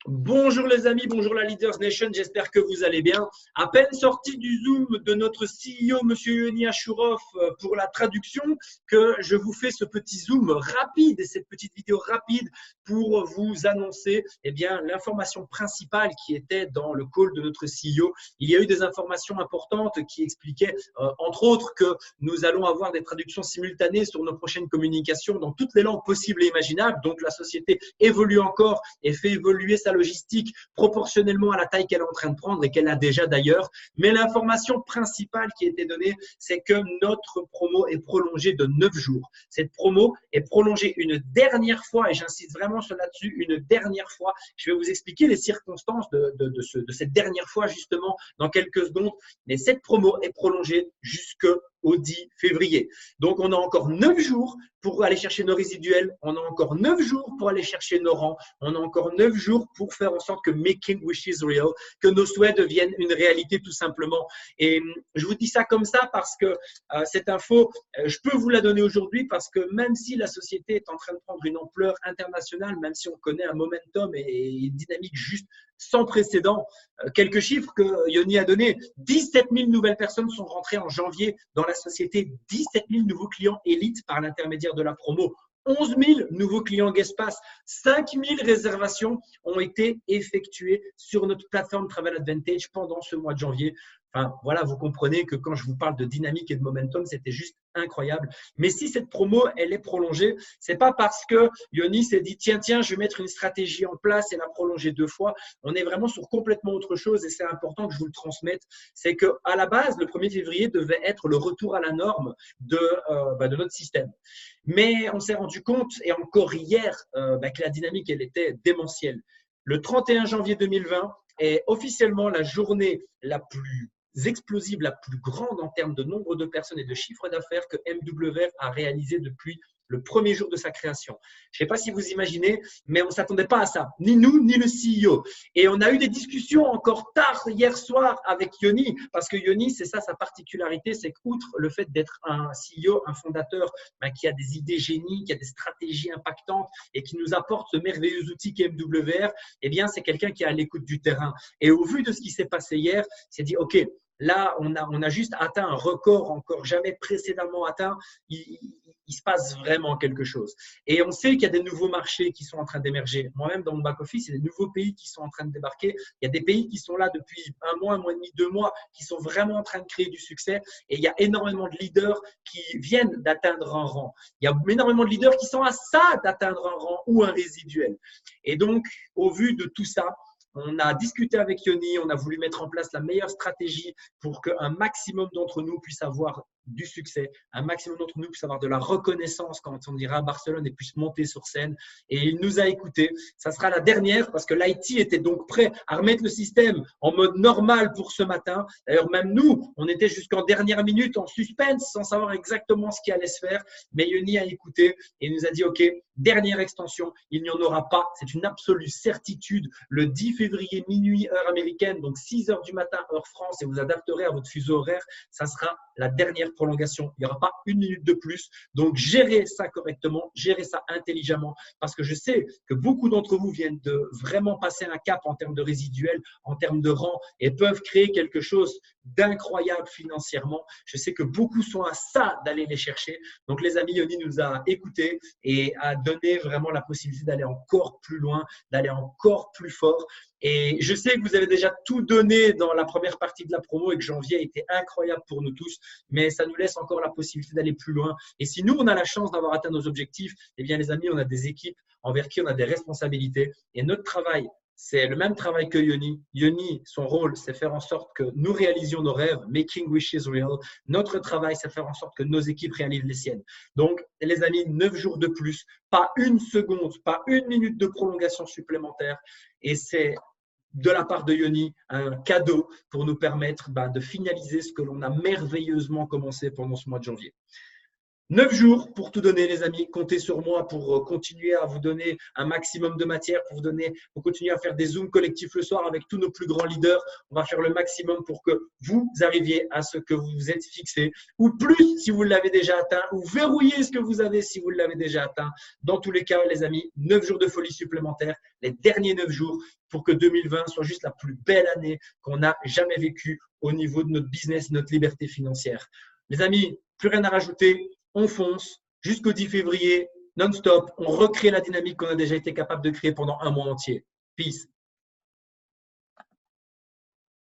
Bonjour les amis, bonjour la Leaders Nation, j'espère que vous allez bien. À peine sorti du Zoom de notre CEO, Monsieur Yoni Ashurov, pour la traduction, que je vous fais ce petit Zoom rapide et cette petite vidéo rapide pour vous annoncer l'information principale qui était dans le call de notre CEO. Il y a eu des informations importantes qui expliquaient, entre autres, que nous allons avoir des traductions simultanées sur nos prochaines communications dans toutes les langues possibles et imaginables. Donc la société évolue encore et fait évoluer sa logistique proportionnellement à la taille qu'elle est en train de prendre et qu'elle a déjà d'ailleurs. Mais l'information principale qui a été donnée, c'est que notre promo est prolongée de 9 jours. Cette promo est prolongée une dernière fois, et j'insiste vraiment sur là-dessus, une dernière fois. Je vais vous expliquer les circonstances de cette dernière fois justement dans quelques secondes. Mais cette promo est prolongée jusqu'au 10 février. Donc, on a encore 9 jours pour aller chercher nos résiduels. On a encore 9 jours pour aller chercher nos rangs. On a encore 9 jours pour faire en sorte que making wishes real, que nos souhaits deviennent une réalité tout simplement. Et je vous dis ça comme ça parce que cette info, je peux vous la donner aujourd'hui parce que même si la société est en train de prendre une ampleur internationale, même si on connaît un momentum et une dynamique juste sans précédent, quelques chiffres que Yoni a donnés, 17 000 nouvelles personnes sont rentrées en janvier dans la société, 17 000 nouveaux clients élites par l'intermédiaire de la promo. 11 000 nouveaux clients Guestpass, 5 000 réservations ont été effectuées sur notre plateforme Travel Advantage pendant ce mois de janvier. Enfin, voilà, vous comprenez que quand je vous parle de dynamique et de momentum, c'était juste incroyable. Mais si cette promo, elle est prolongée, c'est pas parce que Yoni s'est dit tiens, je vais mettre une stratégie en place et la prolonger 2 fois. On est vraiment sur complètement autre chose et c'est important que je vous le transmette. C'est qu'à la base, le 1er février devait être le retour à la norme de notre système. Mais on s'est rendu compte, et encore hier, que la dynamique, elle était démentielle. Le 31 janvier 2020 est officiellement la journée la plus explosive, la plus grande en termes de nombre de personnes et de chiffre d'affaires que MWR a réalisé depuis le premier jour de sa création. Je ne sais pas si vous imaginez, mais on ne s'attendait pas à ça, ni nous, ni le CEO. Et on a eu des discussions encore tard hier soir avec Yoni, parce que Yoni, c'est ça sa particularité, c'est qu'outre le fait d'être un CEO, un fondateur qui a des idées génies, qui a des stratégies impactantes et qui nous apporte ce merveilleux outil qu'est MWR, eh bien, c'est quelqu'un qui est à l'écoute du terrain. Et au vu de ce qui s'est passé hier, il s'est dit, OK, là, on a juste atteint un record encore jamais précédemment atteint. Il se passe vraiment quelque chose. Et on sait qu'il y a des nouveaux marchés qui sont en train d'émerger. Moi-même, dans mon back-office, il y a des nouveaux pays qui sont en train de débarquer. Il y a des pays qui sont là depuis 1 mois, 1 mois et demi, 2 mois, qui sont vraiment en train de créer du succès. Et il y a énormément de leaders qui viennent d'atteindre un rang. Il y a énormément de leaders qui sont à ça d'atteindre un rang ou un résiduel. Et donc, au vu de tout ça, on a discuté avec Yoni, on a voulu mettre en place la meilleure stratégie pour qu'un maximum d'entre nous puisse avoir du succès, un maximum d'entre nous puisse avoir de la reconnaissance quand on ira à Barcelone et puisse monter sur scène. Et il nous a écoutés. Ça sera la dernière parce que l'IT était donc prêt à remettre le système en mode normal pour ce matin. D'ailleurs, même nous, on était jusqu'en dernière minute en suspense sans savoir exactement ce qui allait se faire. Mais Yoni a écouté et nous a dit OK, dernière extension, il n'y en aura pas. C'est une absolue certitude. Le 10 février minuit, heure américaine, donc 6 heures du matin, heure France, et vous adapterez à votre fuseau horaire, ça sera la dernière prolongation. Il n'y aura pas 1 minute de plus. Donc, gérez ça correctement, gérez ça intelligemment, parce que je sais que beaucoup d'entre vous viennent de vraiment passer un cap en termes de résiduel, en termes de rang, et peuvent créer quelque chose d'incroyable financièrement. Je sais que beaucoup sont à ça d'aller les chercher. Donc, les amis, Yoni nous a écoutés et a donné vraiment la possibilité d'aller encore plus loin, d'aller encore plus fort. Et je sais que vous avez déjà tout donné dans la première partie de la promo et que janvier a été incroyable pour nous tous, mais ça nous laisse encore la possibilité d'aller plus loin. Et si nous, on a la chance d'avoir atteint nos objectifs, eh bien, les amis, on a des équipes envers qui on a des responsabilités. Et notre travail, c'est le même travail que Yoni. Yoni, son rôle, c'est faire en sorte que nous réalisions nos rêves, making wishes real. Notre travail, c'est faire en sorte que nos équipes réalisent les siennes. Donc, les amis, 9 jours de plus, pas 1 seconde, pas 1 minute de prolongation supplémentaire. Et c'est de la part de Yoni un cadeau pour nous permettre de finaliser ce que l'on a merveilleusement commencé pendant ce mois de janvier. 9 jours pour tout donner, les amis. Comptez sur moi pour continuer à vous donner un maximum de matière, pour continuer à faire des Zooms collectifs le soir avec tous nos plus grands leaders. On va faire le maximum pour que vous arriviez à ce que vous vous êtes fixé, ou plus si vous l'avez déjà atteint, ou verrouillez ce que vous avez si vous l'avez déjà atteint. Dans tous les cas, les amis, 9 jours de folie supplémentaires, les derniers 9 jours pour que 2020 soit juste la plus belle année qu'on a jamais vécue au niveau de notre business, notre liberté financière. Les amis, plus rien à rajouter. On fonce jusqu'au 10 février, non-stop. On recrée la dynamique qu'on a déjà été capable de créer pendant un mois entier. Peace.